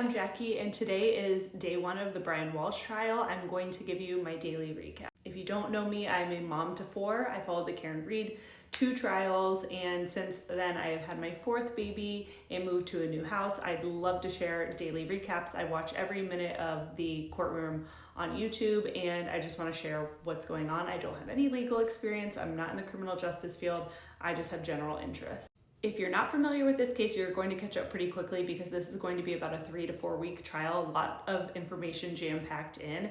I'm Jackie, and today is day one of the Brian Walshe trial. I'm going to give you my daily recap. If you don't know me, I'm a mom to four. I followed the Karen Reed 2 trials, and since then I have had my 4th baby and moved to a new house. I'd love to share daily recaps. I watch every minute of the courtroom on YouTube, and I just want to share what's going on. I don't have any legal experience. I'm not in the criminal justice field. I just have general interest. If you're not familiar with this case, you're going to catch up pretty quickly because this is going to be about a 3 to 4 week trial, a lot of information jam-packed in.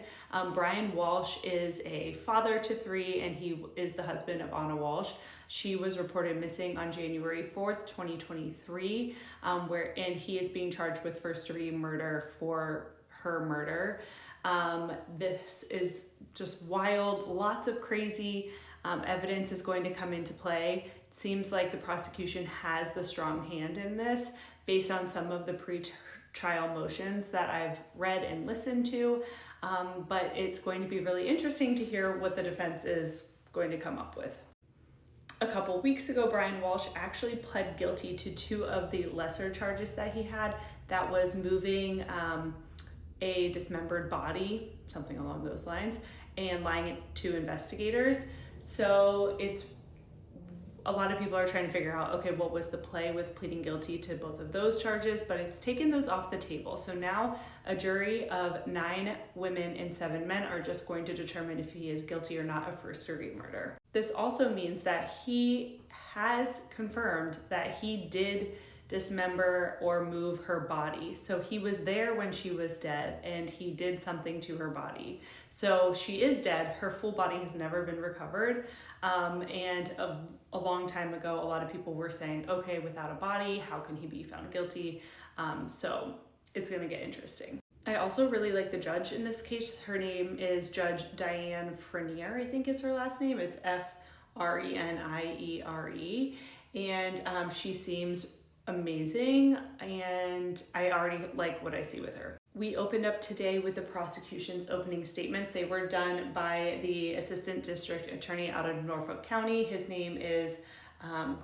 Brian Walshe is a father to 3, and he is the husband of Anna Walshe. She was reported missing on January 4th, 2023, and he is being charged with first-degree murder for her murder. This is just wild, lots of crazy evidence is going to come into play. Seems like the prosecution has the strong hand in this based on some of the pre-trial motions that I've read and listened to, but it's going to be really interesting to hear what the defense is going to come up with. A couple weeks ago, Brian Walshe actually pled guilty to 2 of the lesser charges that he had. That was moving a dismembered body, something along those lines, and lying it to investigators. So a lot of people are trying to figure out, okay, what was the play with pleading guilty to both of those charges, but it's taken those off the table. So now a jury of 9 women and 7 men are just going to determine if he is guilty or not of first-degree murder. This also means that he has confirmed that he did dismember or move her body. So he was there when she was dead, and he did something to her body. So she is dead. Her full body has never been recovered. And a long time ago, a lot of people were saying, okay, without a body, how can he be found guilty? So it's gonna get interesting. I also really like the judge in this case. Her name is Judge Diane Frenier, I think is her last name. It's Freniere. And she seems amazing, and I already like what I see with her. We opened up today with the prosecution's opening statements. They were done by the assistant district attorney out of Norfolk County. His name is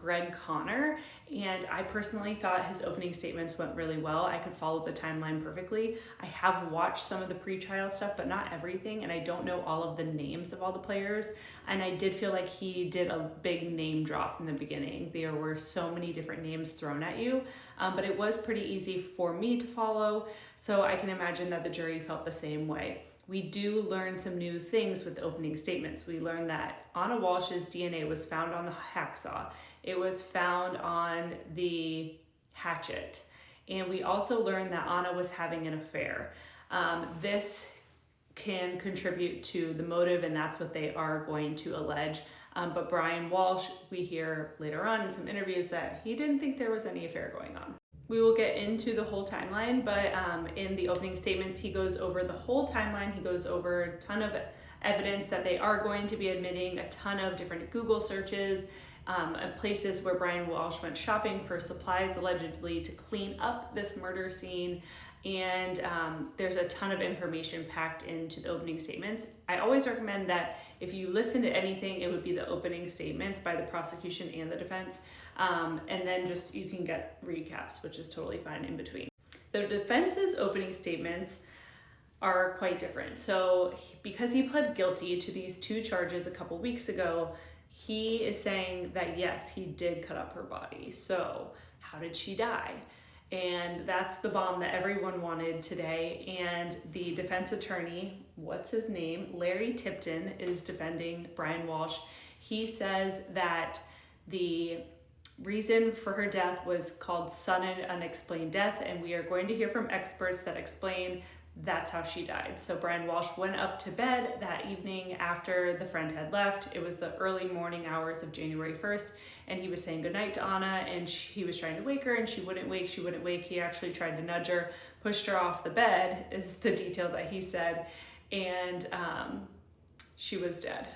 Greg Connor, and I personally thought his opening statements went really well. I could follow the timeline perfectly. I have watched some of the pre-trial stuff, but not everything, and I don't know all of the names of all the players, and I did feel like he did a big name drop in the beginning. There were so many different names thrown at you, but it was pretty easy for me to follow, so I can imagine that the jury felt the same way. We do learn some new things with the opening statements. We learned that Anna Walshe's DNA was found on the hacksaw. It was found on the hatchet. And we also learned that Anna was having an affair. This can contribute to the motive, and that's what they are going to allege. But Brian Walshe, we hear later on in some interviews that he didn't think there was any affair going on. We will get into the whole timeline, but in the opening statements, he goes over the whole timeline. He goes over a ton of evidence that they are going to be admitting, a ton of different Google searches, places where Brian Walshe went shopping for supplies allegedly to clean up this murder scene. And there's a ton of information packed into the opening statements. I always recommend that if you listen to anything, it would be the opening statements by the prosecution and the defense. And then just you can get recaps, which is totally fine in between. The defense's opening statements are quite different. So because he pled guilty to these 2 charges a couple weeks ago, he is saying that yes, he did cut up her body. So how did she die? And that's the bomb that everyone wanted today. And the defense attorney, what's his name? Larry Tipton is defending Brian Walshe. He says that the reason for her death was called sudden unexplained death, and we are going to hear from experts that explain that's how she died. So Brian Walshe went up to bed that evening after the friend had left. It was the early morning hours of January 1st, and he was saying goodnight to Anna, and he was trying to wake her, and she wouldn't wake. He actually tried to nudge her, pushed her off the bed, is the detail that he said, and she was dead.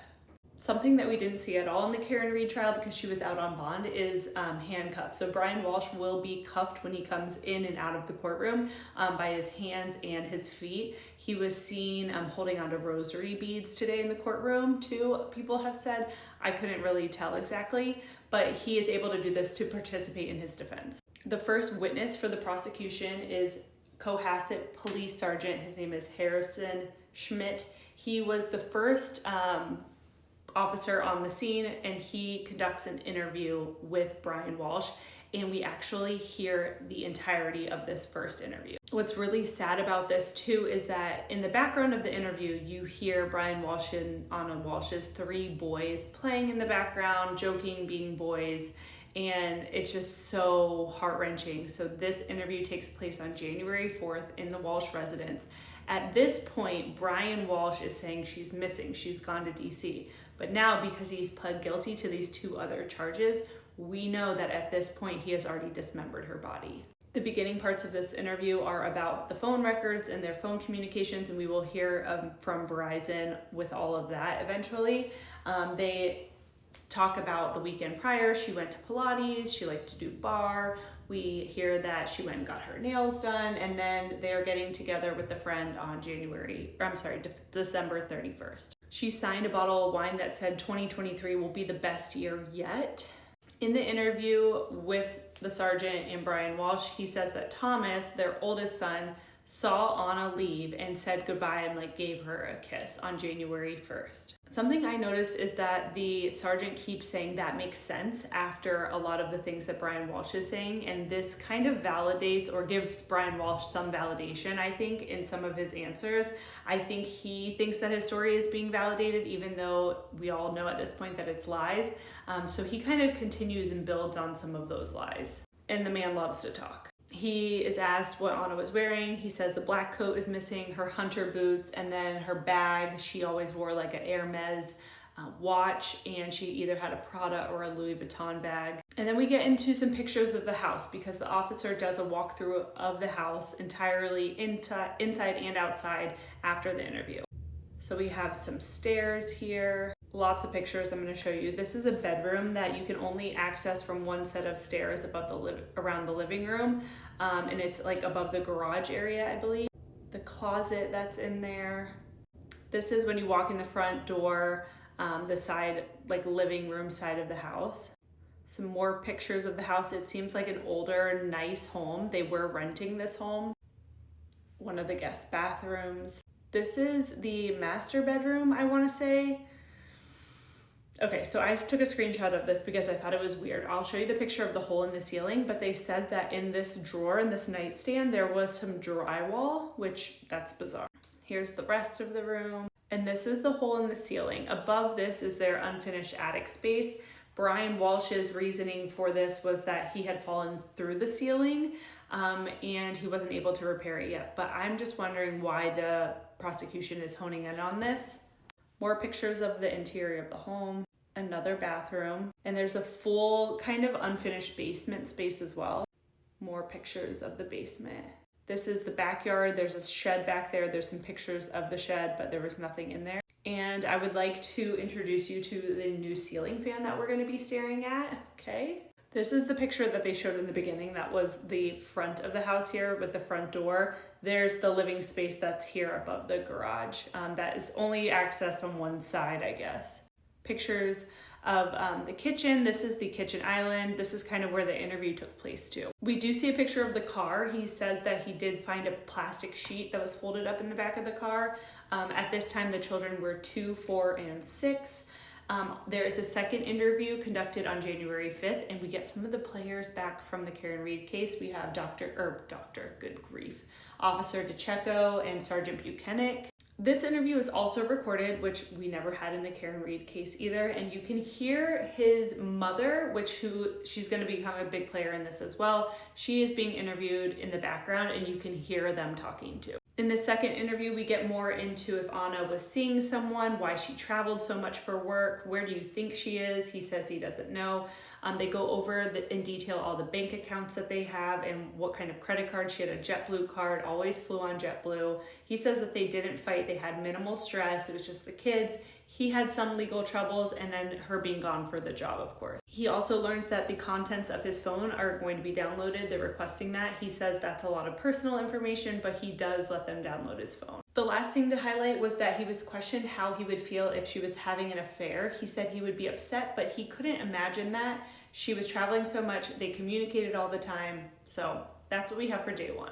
Something that we didn't see at all in the Karen Reed trial because she was out on bond is handcuffs. So Brian Walshe will be cuffed when he comes in and out of the courtroom by his hands and his feet. He was seen holding onto rosary beads today in the courtroom too, people have said. I couldn't really tell exactly, but he is able to do this to participate in his defense. The first witness for the prosecution is Cohasset Police Sergeant. His name is Harrison Schmidt. He was the first officer on the scene, and he conducts an interview with Brian Walshe, and we actually hear the entirety of this first interview. What's really sad about this too is that in the background of the interview, you hear Brian Walshe and Anna Walshe's 3 boys playing in the background, joking, being boys, and it's just so heart-wrenching. So this interview takes place on January 4th in the Walshe residence. At this point, Brian Walshe is saying she's missing, she's gone to DC. But now, because he's pled guilty to these 2 other charges, we know that at this point he has already dismembered her body. The beginning parts of this interview are about the phone records and their phone communications, and we will hear from Verizon with all of that eventually. They talk about the weekend prior. She went to Pilates, she liked to do bar. We hear that she went and got her nails done, and then they're getting together with a friend on December 31st. She signed a bottle of wine that said 2023 will be the best year yet. In the interview with the sergeant and Brian Walshe, he says that Thomas, their oldest son, saw Anna leave and said goodbye and gave her a kiss on January 1st. Something I noticed is that the sergeant keeps saying that makes sense after a lot of the things that Brian Walshe is saying, and this kind of validates or gives Brian Walshe some validation, I think, in some of his answers. I think he thinks that his story is being validated, even though we all know at this point that it's lies. So he kind of continues and builds on some of those lies. And the man loves to talk. He is asked what Anna was wearing. He says the black coat is missing, her hunter boots, and then her bag. She always wore an Hermes watch, and she either had a Prada or a Louis Vuitton bag. And then we get into some pictures of the house because the officer does a walkthrough of the house entirely inside and outside after the interview. So we have some stairs here, lots of pictures I'm going to show you. This is a bedroom that you can only access from one set of stairs around the living room, and it's above the garage area, I believe. The closet that's in there. This is when you walk in the front door, the side, living room side of the house. Some more pictures of the house. It seems like an older, nice home. They were renting this home. One of the guest bathrooms. This is the master bedroom, I want to say. Okay, so I took a screenshot of this because I thought it was weird. I'll show you the picture of the hole in the ceiling, but they said that in this drawer, in this nightstand, there was some drywall, which that's bizarre. Here's the rest of the room. And this is the hole in the ceiling. Above this is their unfinished attic space. Brian Walshe's reasoning for this was that he had fallen through the ceiling and he wasn't able to repair it yet. But I'm just wondering why the prosecution is honing in on this. More pictures of the interior of the home, another bathroom, and there's a full kind of unfinished basement space as well. More pictures of the basement. This is the backyard. There's a shed back there. There's some pictures of the shed, but there was nothing in there. And I would like to introduce you to the new ceiling fan that we're going to be staring at, okay? This is the picture that they showed in the beginning. That was the front of the house here with the front door. There's the living space that's here above the garage. That is only accessed on one side, I guess. Pictures of the kitchen. This is the kitchen island. This is kind of where the interview took place too. We do see a picture of the car. He says that he did find a plastic sheet that was folded up in the back of the car. At this time, the children were 2, 4, and 6. There is a second interview conducted on January 5th, and we get some of the players back from the Karen Reed case. We have Officer DeCecco and Sergeant Buchanan. This interview is also recorded, which we never had in the Karen Reed case either, and you can hear his mother, she's going to become a big player in this as well. She is being interviewed in the background, and you can hear them talking too. In the second interview, we get more into if Anna was seeing someone, why she traveled so much for work, where do you think she is? He says he doesn't know. They go over in detail all the bank accounts that they have and what kind of credit card. She had a JetBlue card, always flew on JetBlue. He says that they didn't fight, they had minimal stress, it was just the kids. He had some legal troubles, and then her being gone for the job, of course. He also learns that the contents of his phone are going to be downloaded. They're requesting that. He says that's a lot of personal information, but he does let them download his phone. The last thing to highlight was that he was questioned how he would feel if she was having an affair. He said he would be upset, but he couldn't imagine that. She was traveling so much, they communicated all the time. So that's what we have for day 1.